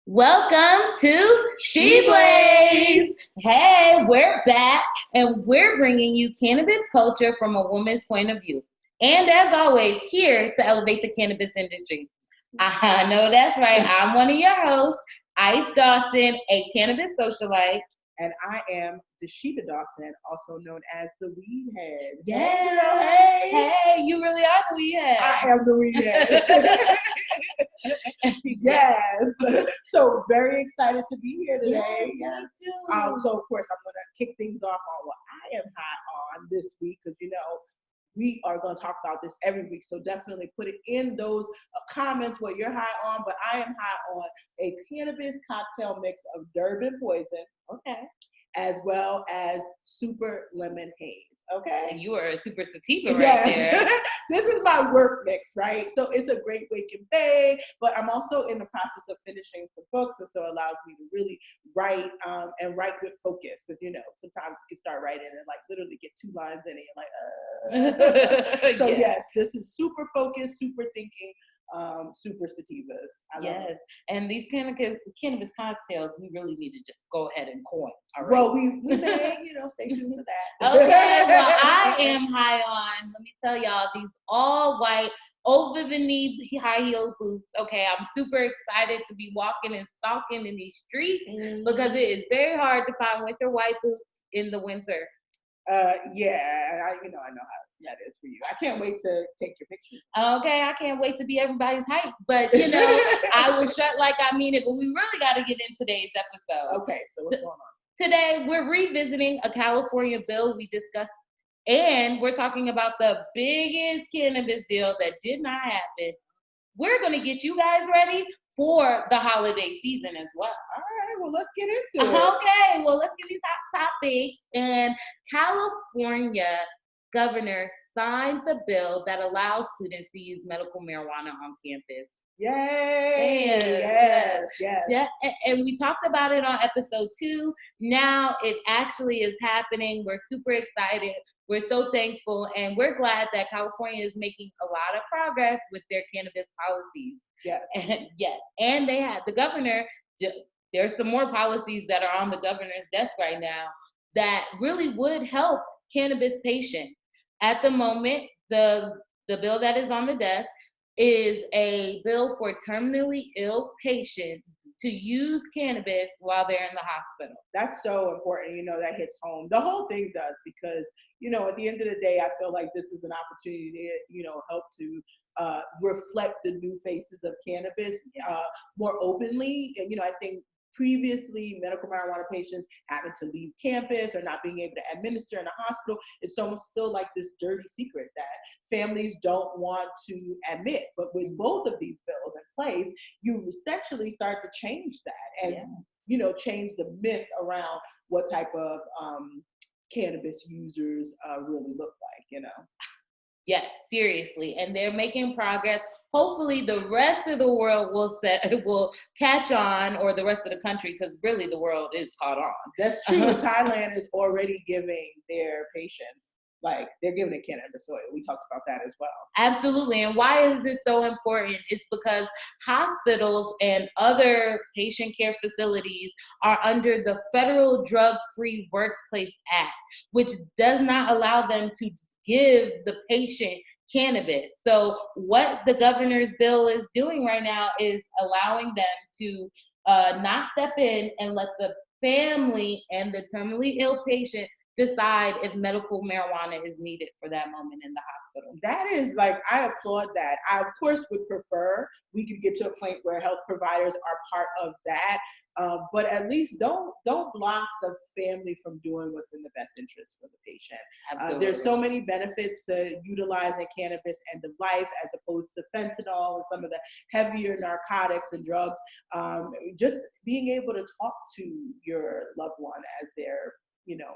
Welcome to She Blaze. Hey, we're back and we're bringing you cannabis culture from a woman's point of view. And as always, here to elevate the cannabis industry. I know that's right. I'm one of your hosts, Ice Dawson, a cannabis socialite. And I am Deshiba Dawson, also known as the WeedHead. Yeah. Hey, you really are the WeedHead. I am the WeedHead. Yes. So very excited to be here today. Yeah, me too. So of course I'm gonna kick things off on what I am high on this week, because we are going to talk about this every week. So definitely put it in those comments what you're high on. But I am high on a cannabis cocktail mix of Durban Poison, okay, as well as Super Lemon Haze, okay. And you are a super sativa right there. This is my work mix, right? So it's a great wake and bake, but I'm also in the process of finishing some books, and so it allows me to really write and write with focus, because sometimes you can start writing and like literally get 2 lines in it, and like so yes, this is super focused, super thinking, super sativas. Yes, and these cannabis cocktails, we really need to just go ahead and coin. All right. Well, we may, stay tuned for that. Okay, well, I am high on, let me tell y'all, these all white, over the knee high heel boots. Okay, I'm super excited to be walking and stalking in these streets because it is very hard to find winter white boots in the winter. Yeah, I know how that is for you. I can't wait to take your pictures. Okay, I can't wait to be everybody's hype, but I will strut like I mean it. But we really got to get in today's episode. Okay, so what's going on? Today we're revisiting a California bill we discussed, and we're talking about the biggest cannabis deal that did not happen. We're going to get you guys ready for the holiday season as well. All right, well, let's get into it. Okay, well, let's get these hot topics. And California governor signed the bill that allows students to use medical marijuana on campus. Yay! Yes. Yeah, and we talked about it on episode 2. Now it actually is happening. We're super excited. We're so thankful, and we're glad that California is making a lot of progress with their cannabis policies. Yes. And they had the governor. There's some more policies that are on the governor's desk right now that really would help cannabis patients. At the moment, the bill that is on the desk is a bill for terminally ill patients to use cannabis while they're in the hospital. That's so important. That hits home. The whole thing does, because, at the end of the day, I feel like this is an opportunity to, help to reflect the new faces of cannabis more openly. And, I think previously medical marijuana patients having to leave campus or not being able to administer in a hospital, it's almost still like this dirty secret that families don't want to admit. But with both of these bills in place, you essentially start to change that and change the myth around what type of cannabis users really look like. Yes, seriously. And they're making progress. Hopefully the rest of the world will catch on, or the rest of the country, because really the world is caught on. That's true. Thailand is already giving their patients, like, they're giving it cannabis oil. We talked about that as well. Absolutely. And why is this so important? It's because hospitals and other patient care facilities are under the Federal Drug-Free Workplace Act, which does not allow them to give the patient cannabis. So what the governor's bill is doing right now is allowing them to not step in and let the family and the terminally ill patient decide if medical marijuana is needed for that moment in the hospital. That is, like, I applaud that. I, of course, would prefer we could get to a point where health providers are part of that, but at least don't block the family from doing what's in the best interest for the patient. There's so many benefits to utilizing cannabis end of life as opposed to fentanyl and some of the heavier narcotics and drugs. Just being able to talk to your loved one as they're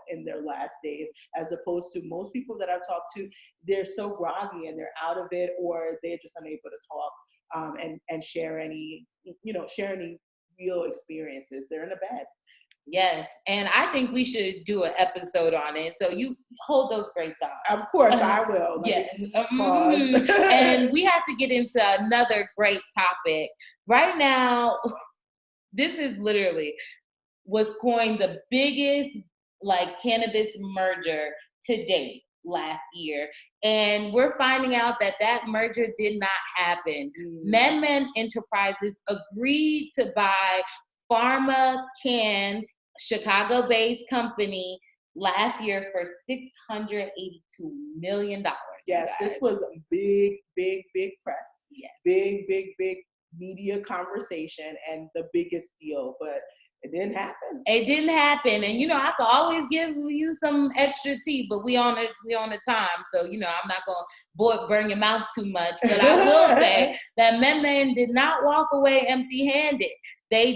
in their last days, as opposed to most people that I've talked to, they're so groggy and they're out of it, or they're just unable to talk and share any real experiences. They're in a bed. Yes, and I think we should do an episode on it. So you hold those great thoughts. Of course, I will. Yes. And we have to get into another great topic. Right now, this is literally was coined the biggest like cannabis merger to date last year. And we're finding out that that merger did not happen. MedMen Enterprises agreed to buy PharmaCann, Chicago-based company, last year for $682 million. Yes, this was a big press. Yes. Big media conversation and the biggest deal, but it didn't happen. It didn't happen. And you know, I could always give you some extra tea, but we on the time. So, you know, I'm not gonna burn your mouth too much. But I will say that MedMen did not walk away empty-handed. They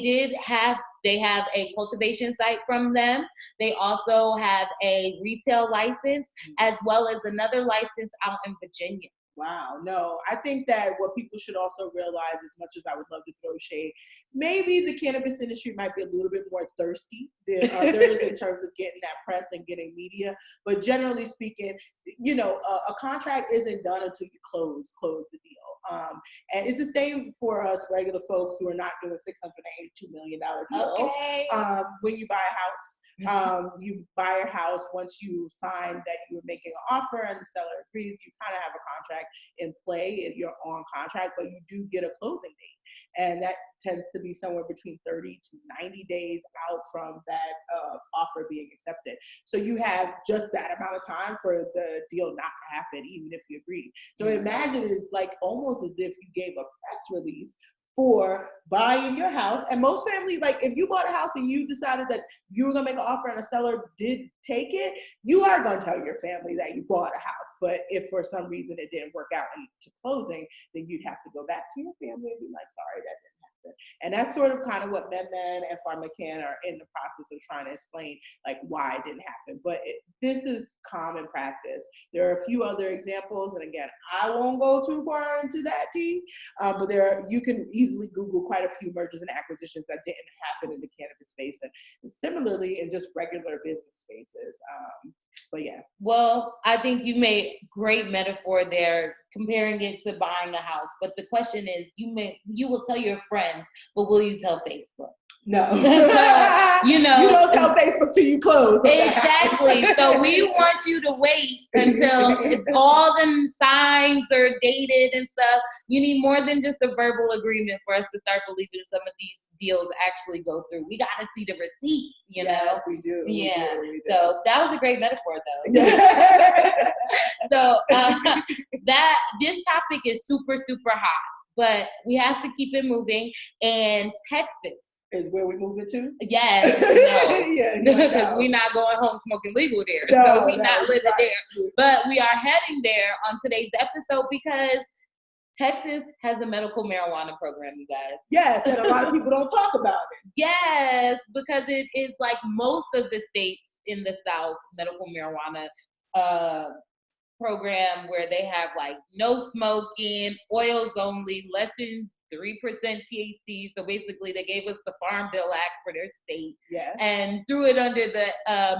have a cultivation site from them. They also have a retail license as well as another license out in Virginia. Wow, no, I think that what people should also realize, as much as I would love to throw shade, maybe the cannabis industry might be a little bit more thirsty than others in terms of getting that press and getting media. But generally speaking, you know, a contract isn't done until you close the deal. And it's the same for us regular folks who are not doing $682 million deals. Okay. When you buy a house, you buy a house once you sign that you're making an offer and the seller agrees, you kind of have a contract in play if you're on contract, but you do get a closing date. And that tends to be somewhere between 30 to 90 days out from that offer being accepted. So you have just that amount of time for the deal not to happen, even if you agree. So imagine it's like almost as if you gave a press release for buying your house. And most families, like if you bought a house and you decided that you were gonna make an offer and a seller did take it, you are gonna tell your family that you bought a house. But if for some reason it didn't work out into closing, then you'd have to go back to your family and be like, sorry, that didn't happen. And that's sort of kind of what MedMen and PharmaCann are in the process of trying to explain, like why it didn't happen. But this is common practice. There are a few other examples, and again, I won't go too far into that tea, but you can easily Google quite a few mergers and acquisitions that didn't happen in the cannabis space, and similarly in just regular business spaces. But yeah. Well, I think you made great metaphor there, comparing it to buying a house. But the question is, you will tell your friends, but will you tell Facebook? No. So, you know, you don't tell Facebook till you close. Exactly. So we want you to wait until all the signs are dated and stuff. You need more than just a verbal agreement for us to start believing some of these deals actually go through. We got to see the receipts, you know? Yes, we do. Yeah. We do. So that was a great metaphor, though. Yeah. So this topic is super, super hot, but we have to keep it moving. And Texas is where we moving to? Yes. No. Because we're not going home smoking legal there. No, so we're not living there. But we are heading there on today's episode because Texas has a medical marijuana program, you guys. Yes, and a lot of people don't talk about it. Yes, because it is like most of the states in the South medical marijuana program where they have like no smoking, oils only, less than 3% THC. So basically they gave us the Farm Bill Act for their state and threw it under the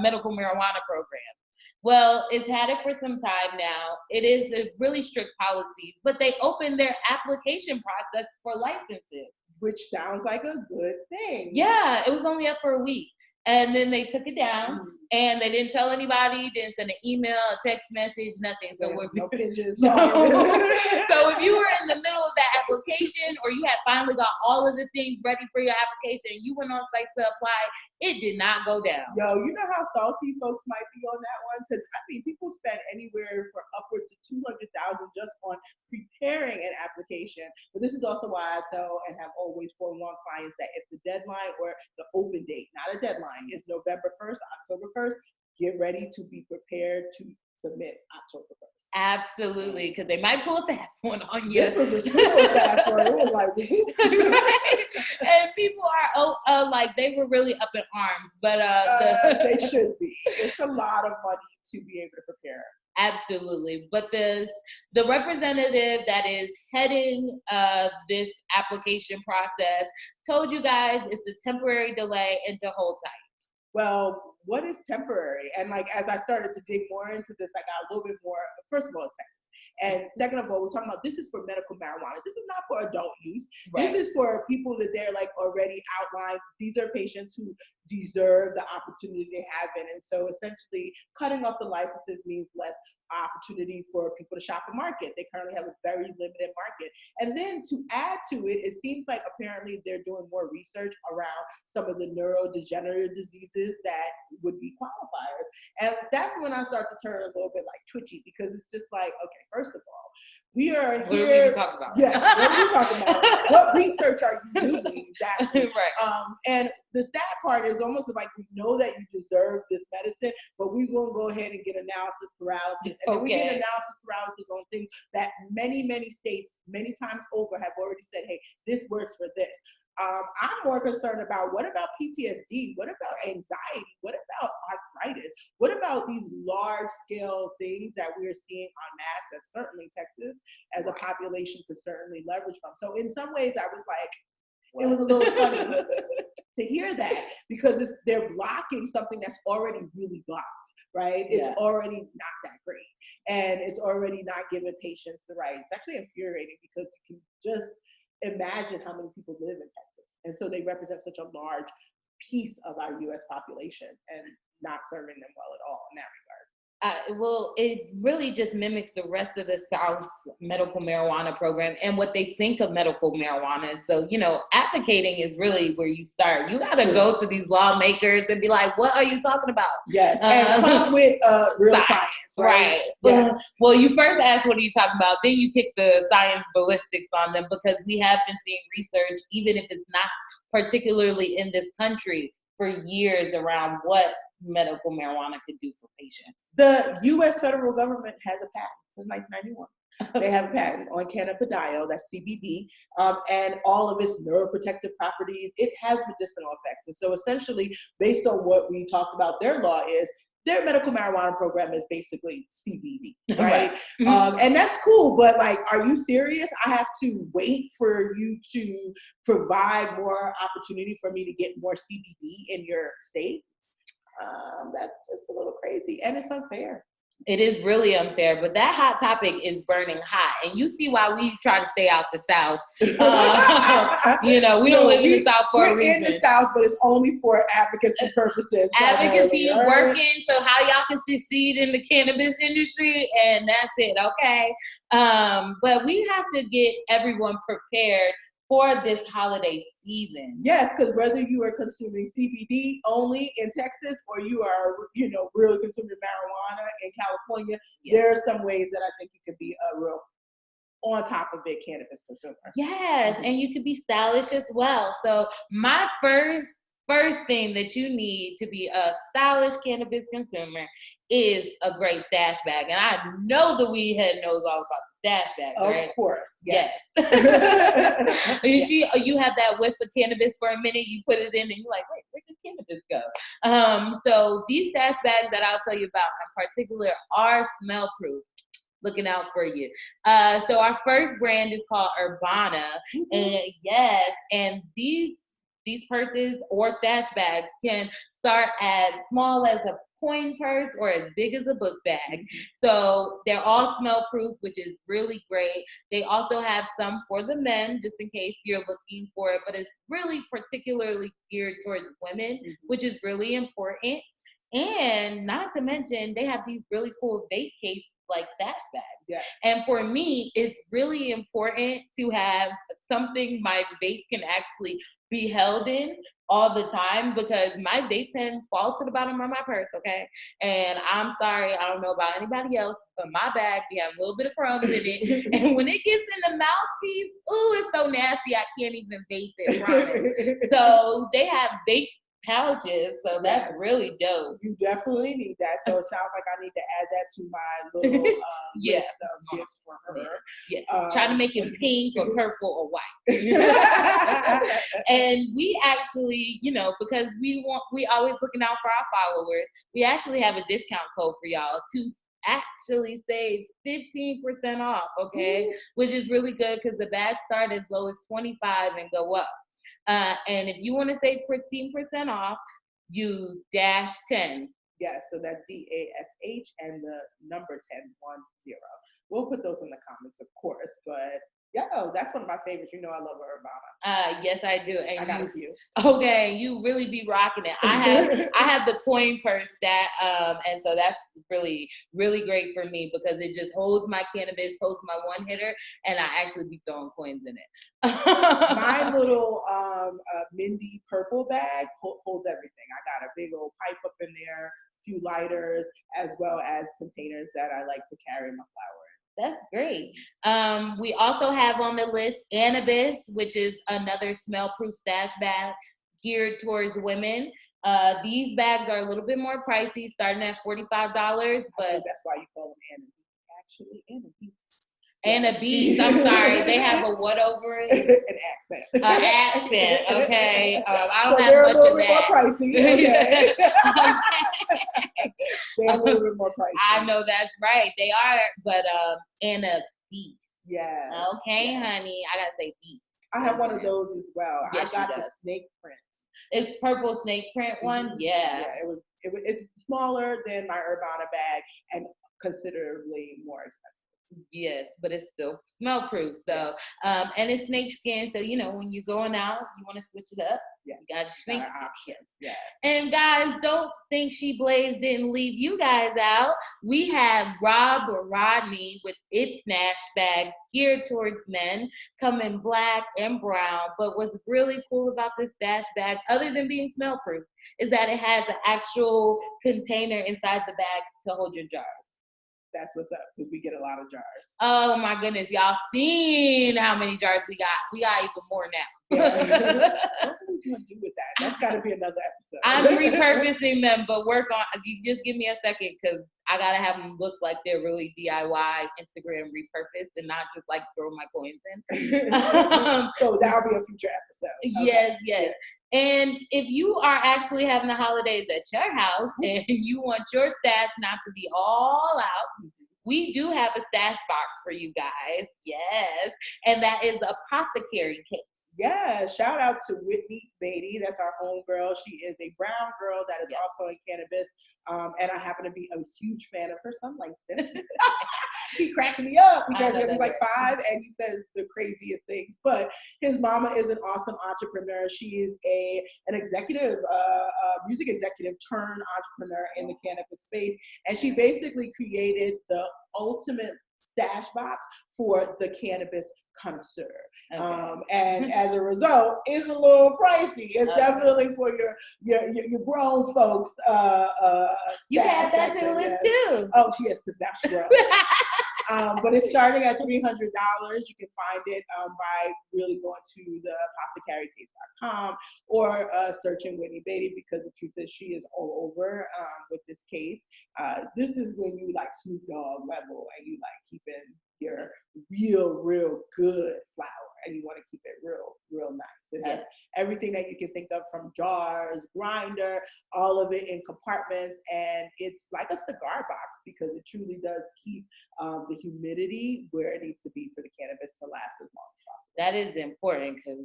medical marijuana program. Well, it's had it for some time now. It is a really strict policy, but they opened their application process for licenses. Which sounds like a good thing. Yeah, it was only up for a week. And then they took it down and they didn't tell anybody, didn't send an email, a text message, nothing. So no pigeons. So if you were in the middle of that application or you had finally got all of the things ready for your application, you went on site to apply, it did not go down. Yo, you know how salty folks might be on that one? Because I mean, people spend anywhere for upwards of $200,000 just on preparing an application. But this is also why I tell and have always forewarned clients that if the deadline or the open date, not a deadline, is November 1st, October 1st, get ready to be prepared to submit October 1st. Absolutely, because they might pull a fast one on you. This was a super fast one. It was like, right? And people are like they were really up in arms, but they should be. It's a lot of money to be able to prepare. Absolutely, but the representative that is heading this application process told you guys it's a temporary delay and to hold tight. Well, what is temporary? And like, as I started to dig more into this, I got a little bit more, first of all, it's Texas. And second of all, we're talking about, this is for medical marijuana. This is not for adult use. Right. This is for people that they're like already outlined. These are patients who deserve the opportunity they have in. And so essentially cutting off the licenses means less opportunity for people to shop the market. They currently have a very limited market. And then to add to it, it seems like apparently they're doing more research around some of the neurodegenerative diseases that would be qualifiers. And that's when I start to turn a little bit like twitchy, because it's just like, okay, first of all, we are here. What are we even talking about? Yes, what are we talking about? What research are you doing? Exactly. Right. And the sad part is almost like we know that you deserve this medicine, but we're going to go ahead and get analysis paralysis. And then we get analysis paralysis on things that many, many states, many times over, have already said, hey, this works for this. I'm more concerned about, what about PTSD? What about anxiety? What about arthritis? What about these large scale things that we're seeing en masse that certainly Texas as a population could certainly leverage from? So in some ways I was like, it was a little funny to hear that, because they're blocking something that's already really blocked, right? It's already not that great. And it's already not giving patients the right. It's actually infuriating, because you can just imagine how many people live in Texas. And so they represent such a large piece of our US population, and not serving them well at all in that regard. Well, it really just mimics the rest of the South's medical marijuana program and what they think of medical marijuana. So, advocating is really where you start. You got to go to these lawmakers and be like, what are you talking about? Yes, and come with real science, right? Yes. Well, you first ask, what are you talking about? Then you kick the science ballistics on them, because we have been seeing research, even if it's not particularly in this country, for years around what medical marijuana could do for patients. The U.S. federal government has a patent since 1991. They have a patent on cannabidiol, that's CBD, and all of its neuroprotective properties. It has medicinal effects. And so essentially, based on what we talked about, their law is, their medical marijuana program is basically CBD, right? And that's cool, but like, are you serious? I have to wait for you to provide more opportunity for me to get more CBD in your state? That's just a little crazy, and it's unfair. It is really unfair, but that hot topic is burning hot, and you see why we try to stay out the South. We don't live in the South for a reason. We're in the South, but it's only for advocacy purposes. Advocacy, working, so how y'all can succeed in the cannabis industry, and that's it, okay? But we have to get everyone prepared for this holiday season. Yes, because whether you are consuming CBD only in Texas, or you are, really consuming marijuana in California, there are some ways that I think you could be a real on top of it cannabis consumer. Yes, and you could be stylish as well. So my first thing that you need to be a stylish cannabis consumer is a great stash bag. And I know the WeedHead knows all about the stash bags, right? Of course, yes. You have that whiff of cannabis for a minute, you put it in, and you're like, wait, where did cannabis go? So these stash bags that I'll tell you about in particular are smell proof. Looking out for you. So our first brand is called Urbana. And these purses or stash bags can start as small as a coin purse or as big as a book bag. So they're all smell proof, which is really great. They also have some for the men, just in case you're looking for it, but it's really particularly geared towards women, which is really important. And not to mention, they have these really cool vape case like stash bags. Yes. And for me, it's really important to have something my vape can actually be held in all the time, because my vape pen falls to the bottom of my purse, okay? And I'm sorry, I don't know about anybody else, but my bag, we have a little bit of crumbs in it. And when it gets in the mouthpiece, ooh, it's so nasty, I can't even vape it, promise. So they have vape pouches, so that's really dope. You definitely need that. So it sounds like I need to add that to my little list of gifts for her. Try to make it pink or purple or white. And we actually, because we always looking out for our followers, we actually have a discount code for y'all to actually save 15% off, okay? Which is really good, because the bags start as low as $25 and go up. And if you want to save 15% off, U-10. Yes, so that's DASH and the number 10, 10. We'll put those in the comments, of course, but that's one of my favorites. You know, I love Urbana. Yes, I do. And I got a few. Okay, you really be rocking it. I have the coin purse that, and so that's really, really great for me because it just holds my cannabis, holds my one hitter, and I actually be throwing coins in it. My little Mindy purple bag holds everything. I got a big old pipe up in there, a few lighters, as well as containers that I like to carry my flour in. That's great. We also have on the list Cannabis, which is another smell-proof stash bag geared towards women. These bags are a little bit more pricey, starting at $45, but that's why you call them Anna. Actually, Anna Beats. Anna Beats. I'm sorry, they have a what over it? An accent. An accent. Okay. I don't so have much of that. They're a little bit more pricey. Okay. They're a little bit more pricey. I know that's right. They are, but Anna Beats. Yes. Okay, honey. I gotta say Beats. I have one of those as well. Yes, I got the snake print. It's purple snake print one. Mm-hmm. Yeah. It's smaller than my Urbana bag and considerably more expensive. Yes, but it's still smell proof. So, and it's snake skin. So, you know, when you're going out, you want to switch it up. Yes. You got snake options. Yes. And guys, don't think She Blaze didn't leave you guys out. We have Rob Rodney with its snatch bag geared towards men, come in black and brown. But what's really cool about this stash bag, other than being smell proof, is that it has an actual container inside the bag to hold your jars. That's what's up, because we get a lot of jars. Oh my goodness, y'all seen how many jars we got? We got even more now. Yeah. What are we gonna do with that? That's got to be another episode. I'm repurposing them, but you just give me a second because I gotta have them look like they're really DIY Instagram repurposed and not just like throw my coins in. So that'll be a future episode. Okay. Yes. And if you are actually having the holidays at your house and you want your stash not to be all out, we do have a stash box for you guys. Yes. And that is the apothecary case. Yeah, shout out to Whitney Beatty. That's our homegirl. She is a brown girl that is also in cannabis. And I happen to be a huge fan of her son, Langston. He cracks me up because he's like 5 and he says the craziest things. But his mama is an awesome entrepreneur. She is an executive, music executive turned entrepreneur in the cannabis space. And she basically created the ultimate stash box for the cannabis connoisseur. Okay. And as a result, it's a little pricey. It's definitely for your grown folks. You have that to the list too. Oh, yes, because now she's grown. But it's starting at $300. You can find it by really going to the apothecarycase.com or searching Whitney Beatty, because the truth is she is all over with this case. This is when you like Snoop Dogg level and you like keeping your real good flour and you want to keep it real nice. It has everything that you can think of, from jars, grinder, all of it in compartments, and it's like a cigar box because it truly does keep the humidity where it needs to be for the cannabis to last as long as possible. That is important because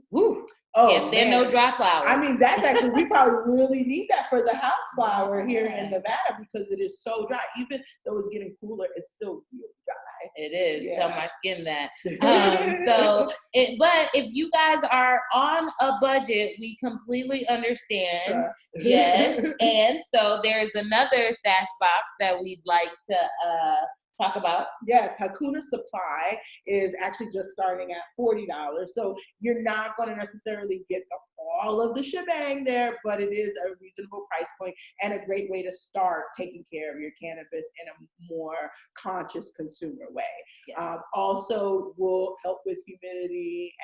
there's no dry flower. I mean, that's actually, we probably really need that for the house flower here in Nevada because it is so dry. Even though it's getting cooler, it's still really dry. It is. Tell my skin that. But if you guys are on a budget, we completely understand. Trust. Yes. And so there's another stash box that we'd like to talk about. Yes, Hakuna Supply is actually just starting at $40. So you're not going to necessarily get all of the shebang there, but it is a reasonable price point and a great way to start taking care of your cannabis in a more conscious consumer way. Yes. Also will help with humidity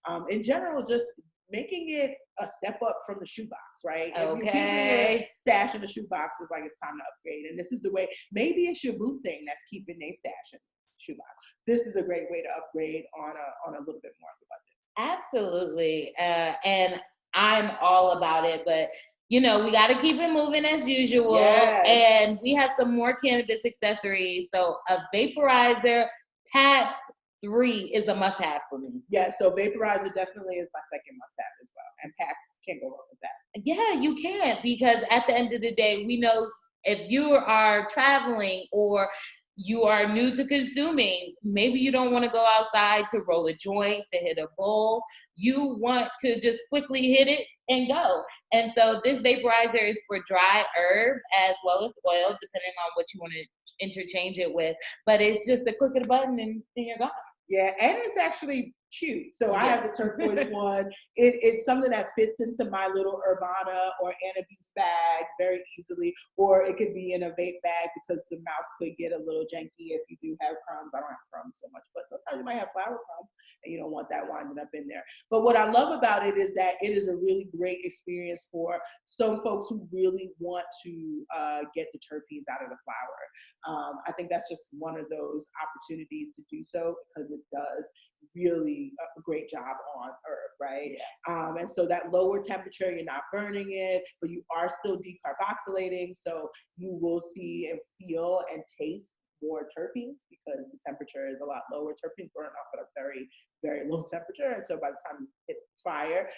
and in general, just making it a step up from the shoebox, right? If you're keeping your stash in the shoebox, it's like it's time to upgrade. And this is the way, maybe it's your boo thing that's keeping their stash in the shoebox. This is a great way to upgrade on a little bit more of a budget. Absolutely. And I'm all about it, but you know, we got to keep it moving as usual. Yes. And we have some more cannabis accessories. So a vaporizer, PAX 3 is a must-have for me. Yeah, so vaporizer definitely is my second must-have as well. And PAX can't go wrong with that. Yeah, you can, because at the end of the day, we know if you are traveling or you are new to consuming, maybe you don't want to go outside to roll a joint, to hit a bowl. You want to just quickly hit it and go. And so this vaporizer is for dry herb as well as oil, depending on what you want to interchange it with. But it's just a click of the button and then you're gone. Yeah, and it's actually cute. So I have the turquoise one. It's something that fits into my little Urbana or Annabeats bag very easily, or it could be in a vape bag because the mouth could get a little janky if you do have crumbs. I don't have crumbs so much, but sometimes you might have flour crumbs and you don't want that winding up in there. But what I love about it is that it is a really great experience for some folks who really want to get the terpenes out of the flower. I think that's just one of those opportunities to do so, because it does really a great job on herb, right? Yeah. And so that lower temperature, you're not burning it, but you are still decarboxylating. So you will see and feel and taste more terpenes because the temperature is a lot lower. Terpenes burn off at a very, very low temperature. And so by the time you hit fire,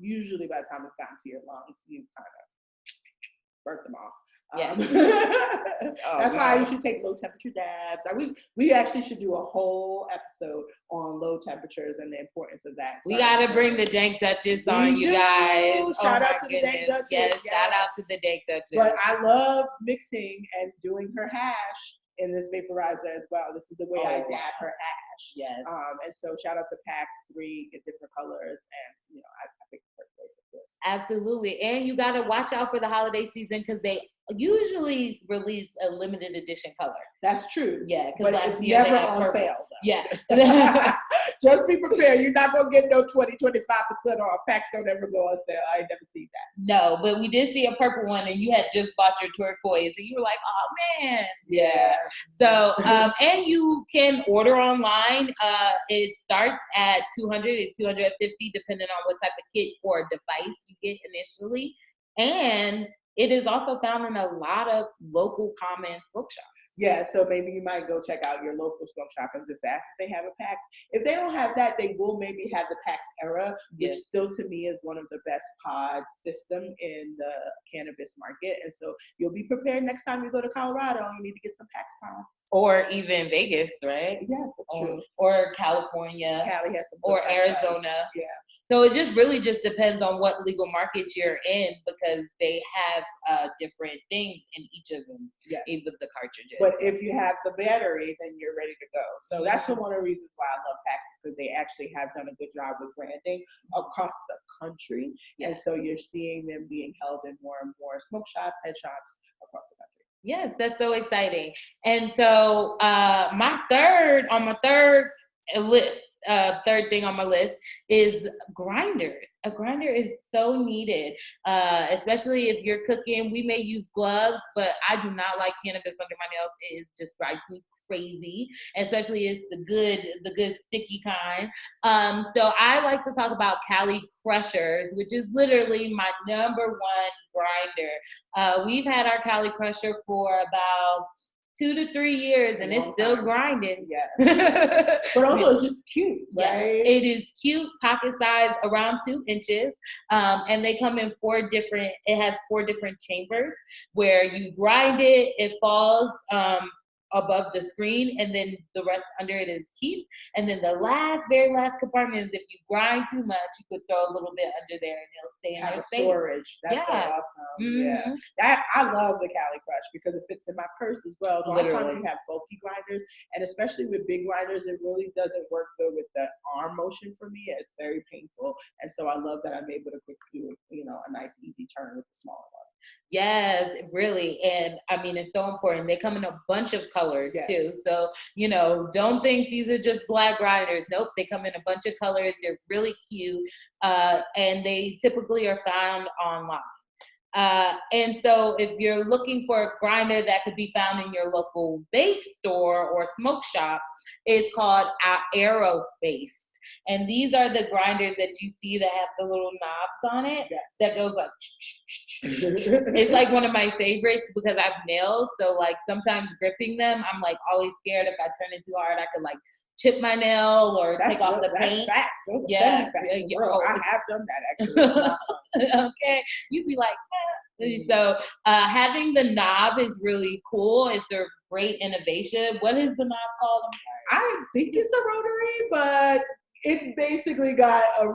usually by the time it's gotten to your lungs, you've kind of burnt them off. Yeah. That's why you should take low temperature dabs. We actually should do a whole episode on low temperatures and the importance of that. We got to bring the Dank Duchess on, you guys. Shout out to the Dank Duchess. Yes, shout out to the Dank Duchess. But I love mixing and doing her hash in this vaporizer as well. This is the way I dab her hash. Yes. And so shout out to PAX 3, get different colors, and I picked her place, of course. Absolutely. And you got to watch out for the holiday season because they usually release a limited edition color. That's true. Yeah, but it's never on sale. Though. Yeah. Just be prepared. You're not going to get no 20, 25% off. Packs don't ever go on sale. I ain't never seen that. No, but we did see a purple one and you had just bought your turquoise and you were like, oh man. Yeah. So, and you can order online. It starts at $200 and $250 depending on what type of kit or device you get initially. And it is also found in a lot of local common smoke shops. Yeah, so maybe you might go check out your local smoke shop and just ask if they have a PAX. If they don't have that, they will maybe have the PAX Era, which still to me is one of the best pod system in the cannabis market. And so you'll be prepared next time you go to Colorado. You need to get some PAX pods. Or even Vegas, right? Yes, that's true. Or California. Cali has some. Or Arizona. Yeah. So it just really just depends on what legal markets you're in because they have different things in each of them, even the cartridges. But if you have the battery, then you're ready to go. So that's one of the reasons why I love PAX, because they actually have done a good job with branding across the country. And so you're seeing them being held in more and more smoke shops, head shops across the country. Yes, that's so exciting. And so my third thing on my list is grinders. A grinder is so needed, especially if you're cooking. We may use gloves, but I do not like cannabis under my nails. It just drives me crazy, especially it's the good sticky kind. So I like to talk about Cali Crushers, which is literally my number one grinder. We've had our Cali Crusher for about 2 to 3 years and it's still grinding. Yeah. But also it's just cute, right? Yeah, it is cute, pocket size, around 2 inches. And they come in it has 4 different chambers where you grind it falls above the screen, and then the rest under it is keep. And then the very last compartment is if you grind too much, you could throw a little bit under there and it'll stay in there. Storage. That's so awesome. Mm-hmm. Yeah. I love the Cali Crush because it fits in my purse as well. So sometimes you have bulky grinders, and especially with big grinders, it really doesn't work good with the arm motion for me. It's very painful. And so I love that I'm able to quickly do, a nice easy turn with the smaller one. Yes, really. And I mean, it's so important. They come in a bunch of colors too. So, don't think these are just black grinders. Nope. They come in a bunch of colors. They're really cute. And they typically are found online. And so if you're looking for a grinder that could be found in your local vape store or smoke shop, it's called Aerospace. And these are the grinders that you see that have the little knobs on it that goes like, it's like one of my favorites because I have nails. So like sometimes gripping them, I'm like always scared if I turn it too hard, I could like chip my nail or That's take off the that's paint. facts. Those are Yes, facts. yeah, Bro, oh, I have done that actually. okay, you'd be like, so having the knob is really cool. It's a great innovation. What is the knob called? I think it's a rotary, but it's basically got a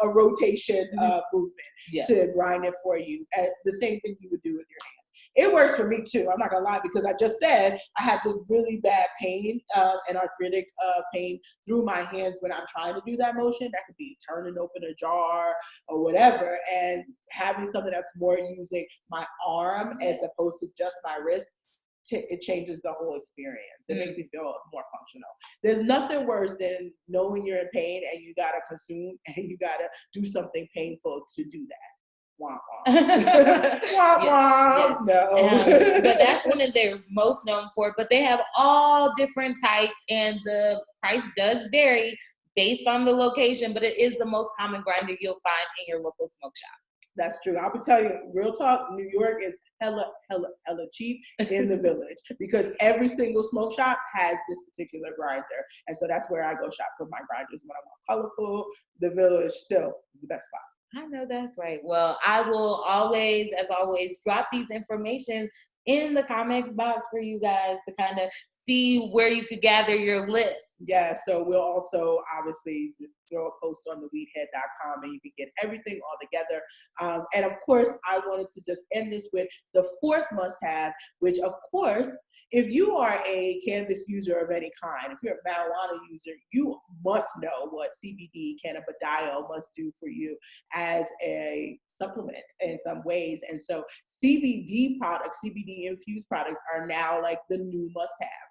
rotation movement to grind it for you. The same thing you would do with your hands. It works for me too. I'm not gonna lie, because I just said I have this really bad pain and arthritic pain through my hands when I'm trying to do that motion. That could be turning open a jar or whatever, and having something that's more using my arm as opposed to just my wrist. It changes the whole experience. It makes me feel more functional. There's nothing worse than knowing you're in pain and you gotta consume and you gotta do something painful to do that. Wah, wah. Wah, wah. No. But that's one of they're most known for. But they have all different types, and the price does vary based on the location. But it is the most common grinder you'll find in your local smoke shop. That's true. I'll tell you, real talk, New York is hella cheap in the village, because every single smoke shop has this particular grinder. And so that's where I go shop for my grinders when I want colorful. The village still is the best spot. I know that's right. Well, I will always, as always, drop these information in the comments box for you guys to kind of see where you could gather your list. Yeah, so we'll also obviously throw a post on the WeedHead.com and you can get everything all together. And of course, I wanted to just end this with the fourth must-have, which of course, if you are a cannabis user of any kind, if you're a marijuana user, you must know what CBD, cannabidiol, must do for you as a supplement in some ways. And so CBD products, CBD infused products are now like the new must-have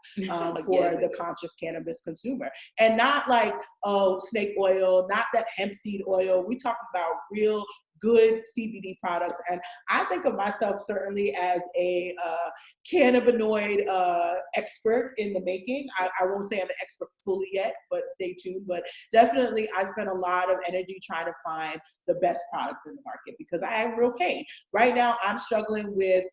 for the conscious cannabis consumer. And not like, oh, snake oil, not that hemp seed oil. We talk about real good CBD products. And I think of myself certainly as a cannabinoid expert in the making. I won't say I'm an expert fully yet, but stay tuned. But definitely I spend a lot of energy trying to find the best products in the market because I have real pain. Right now I'm struggling with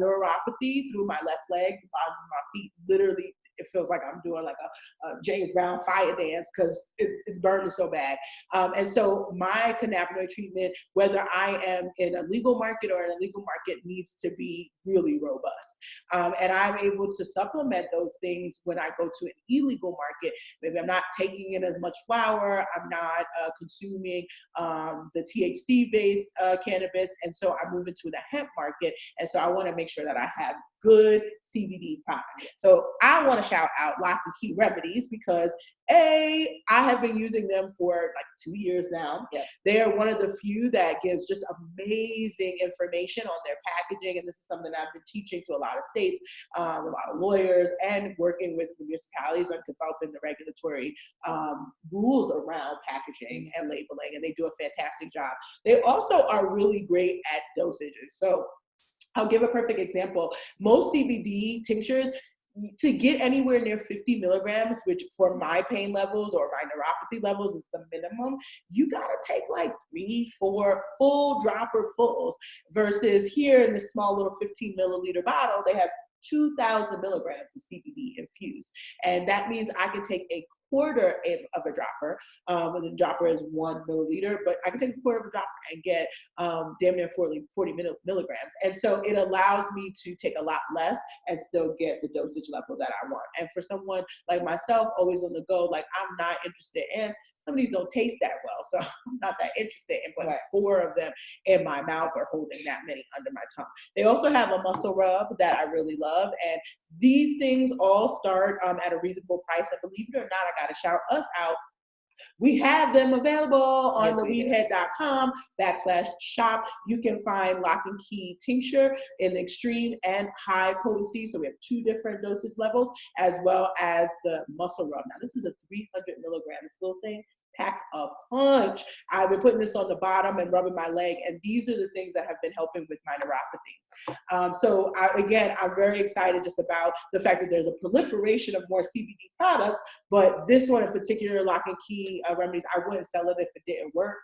neuropathy through my left leg, the bottom of my feet, literally. It feels like I'm doing like a James Brown fire dance because it's burning so bad. And so my cannabinoid treatment, whether I am in a legal market or an illegal market, needs to be really robust. And I'm able to supplement those things when I go to an illegal market. Maybe I'm not taking in as much flower, I'm not consuming the THC-based cannabis, and so I move into the hemp market. And so I want to make sure that I have good CBD products. So I want to shout out Lock and Key Remedies because I have been using them for like 2 years now. Yeah. They are one of the few that gives just amazing information on their packaging. And this is something I've been teaching to a lot of states, a lot of lawyers, and working with municipalities on developing the regulatory rules around packaging and labeling. And they do a fantastic job. They also are really great at dosages. So I'll give a perfect example. Most CBD tinctures, to get anywhere near 50 milligrams, which for my pain levels or my neuropathy levels is the minimum, you gotta take like 3-4 full dropper fulls, versus here in this small little 15 milliliter bottle, they have 2,000 milligrams of CBD infused. And that means I can take a quarter of a dropper, and the dropper is 1 milliliter, but I can take a quarter of a dropper and get damn near 40 milligrams. And so it allows me to take a lot less and still get the dosage level that I want. And for someone like myself, always on the go, like I'm not interested in, some of these don't taste that well, so I'm not that interested in putting 4 of them in my mouth or holding that many under my tongue. They also have a muscle rub that I really love, and these things all start at a reasonable price. And believe it or not, I gotta shout us out. We have them available on the WeedHead.com/shop. You can find Lock and Key tincture in the extreme and high potency. So we have 2 different dosage levels, as well as the muscle rub. Now this is a 300 milligram. This little thing packs a punch. I've been putting this on the bottom and rubbing my leg, and these are the things that have been helping with my neuropathy. So I'm very excited just about the fact that there's a proliferation of more CBD products, but this one in particular, Lock and Key Remedies, I wouldn't sell it if it didn't work.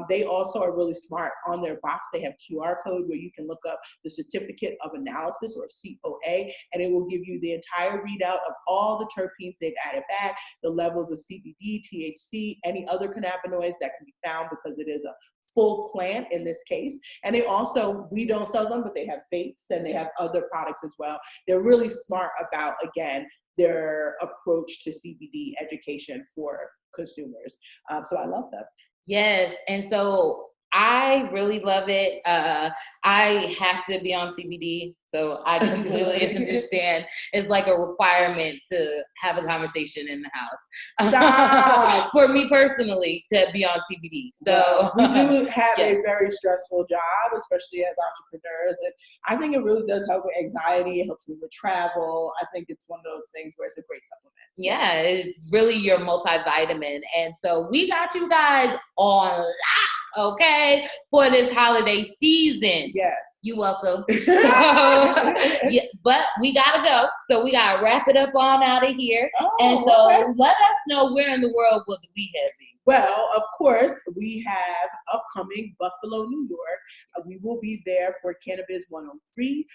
They also are really smart. On their box, they have QR code where you can look up the Certificate of Analysis, or COA, and it will give you the entire readout of all the terpenes they've added back, the levels of CBD, THC, any other cannabinoids that can be found, because it is a full plant in this case. And they also, we don't sell them, but they have vapes and they have other products as well. They're really smart about, again, their approach to CBD education for consumers. So I love them. Yes. And so I really love it. I have to be on CBD, so I completely understand. It's like a requirement to have a conversation in the house. Stop. For me personally, to be on CBD. So we do have a very stressful job, especially as entrepreneurs, and I think it really does help with anxiety. It helps me with travel. I think it's one of those things where it's a great supplement. Yeah, it's really your multivitamin. And so we got you guys on lock, okay, for this holiday season. Yes. You're welcome. Yeah, but we gotta go. So we gotta wrap it up on out of here. And so let us know, where in the world will the WeedHead be? Well, of course, we have upcoming Buffalo, New York. We will be there for Cannabis 103,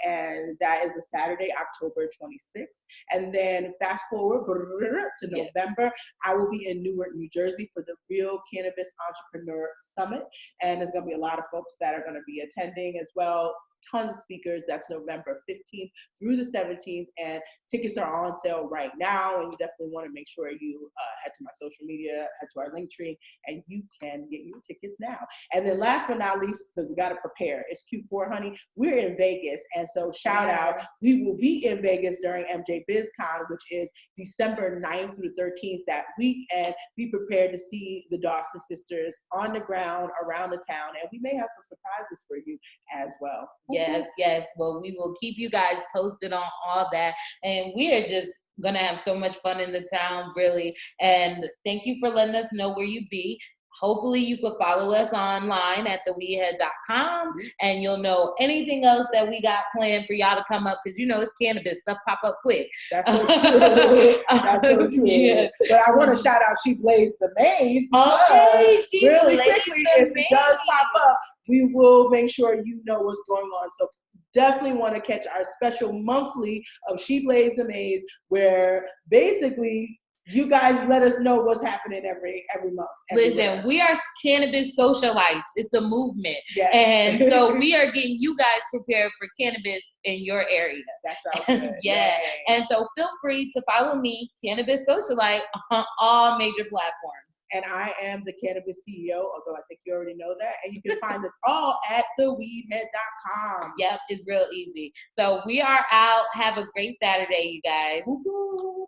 and that is a Saturday, October 26th. And then fast forward to November, I will be in Newark, New Jersey for the Real Cannabis Entrepreneur Summit. And there's going to be a lot of folks that are going to be attending as well. Tons of speakers. That's November 15th through the 17th, and tickets are on sale right now, and you definitely want to make sure you head to my social media, head to our link tree, and you can get your tickets now. And then last but not least, because we got to prepare, it's Q4, honey, we're in Vegas, and so shout out, we will be in Vegas during MJ BizCon, which is December 9th through 13th that week, and be prepared to see the Dawson sisters on the ground around the town, and we may have some surprises for you as well. Yes. Well, we will keep you guys posted on all that. And we are just going to have so much fun in the town, really. And thank you for letting us know where you be. Hopefully you could follow us online at theweedhead.com, and you'll know anything else that we got planned for y'all to come up, because it's cannabis, stuff pop up quick. That's so true. That's so true. Yes. But I want to shout out She Blazed the Maze. Okay, She really Blazed quickly, the if Maze. it does pop up, we will make sure you know what's going on. So definitely want to catch our special monthly of She Blazed the Maze, where basically you guys let us know what's happening every month. Listen, we are Cannabis Socialites. It's a movement. Yes. And so we are getting you guys prepared for cannabis in your area. That sounds good. Yeah. And so feel free to follow me, Cannabis Socialite, on all major platforms. And I am the Cannabis CEO, although I think you already know that. And you can find us all at theweedhead.com. Yep, it's real easy. So we are out. Have a great Saturday, you guys. Woo-hoo.